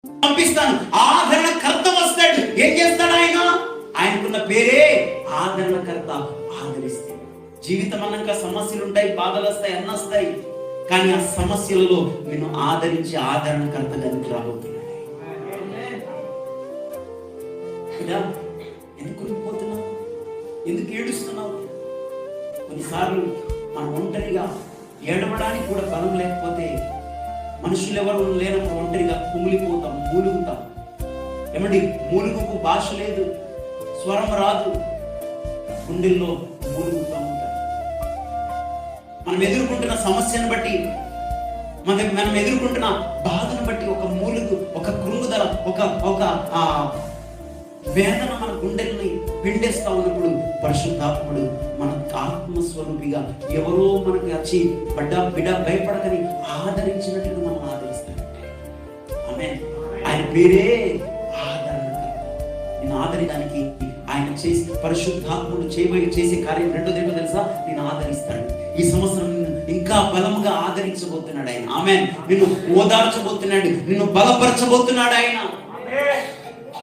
పంపిస్తాను. ఆదరణకర్త వస్తాడు. ఏం చేస్తాడు ఆయన? ఆయనకున్న పేరే ఆదరణకర్త. ఆదరిస్తే జీవితం అన్నాక సమస్యలు ఉంటాయి, బాధలు వస్తాయి, అన్నీ వస్తాయి. కానీ ఆ సమస్యలలో నిన్ను ఆదరించి ఆదరణకర్తగా రాబోతున్నాడు. ఎందుకు రుంగిపోతున్నావు? ఎందుకు ఏడుస్తున్నావు? కొన్నిసార్లు మనం ఒంటరిగా ఏడవడానికి కూడా బలం లేకపోతే, మనుషులు ఎవరు లేనప్పుడు ఒంటరిగా కుమిలిపోతాం, మూలుగుతాం. ఏమండి, మూలుగుకు భాష లేదు, స్వరం రాదు, గుండెల్లో మూలుగుతూ ఉంటాం. మనం ఎదుర్కొంటున్న సమస్యను బట్టి, మనం ఎదుర్కొంటున్న బాధను బట్టి ఒక మూలుగు, ఒక కృంగుదల, ఒక వేదన మన గుండెల్ని పిండేస్తా ఉన్నప్పుడు పరిశుద్ధాత్ముడు మన ఆత్మస్వరూపిగా ఎవరో మనకి వచ్చి బిడ్డ భయపడకని ఆదరించినట్లుగా మనం ఆదరిస్తాడంటే ఆమేన్. ఆయన పేరే ఆదరణకర్త. నేను ఆదరించడానికి ఆయన చేసి పరిశుద్ధాత్ముడు చేసే కార్యం రెండోదేమో తెలుసా? నేను ఆదరిస్తాడు. ఈ సంవత్సరం ఇంకా బలముగా ఆదరించబోతున్నాడు ఆయన. ఆమేన్. నిన్ను ఓదార్చబోతున్నాడు, నిన్ను బలపరచబోతున్నాడు ఆయన.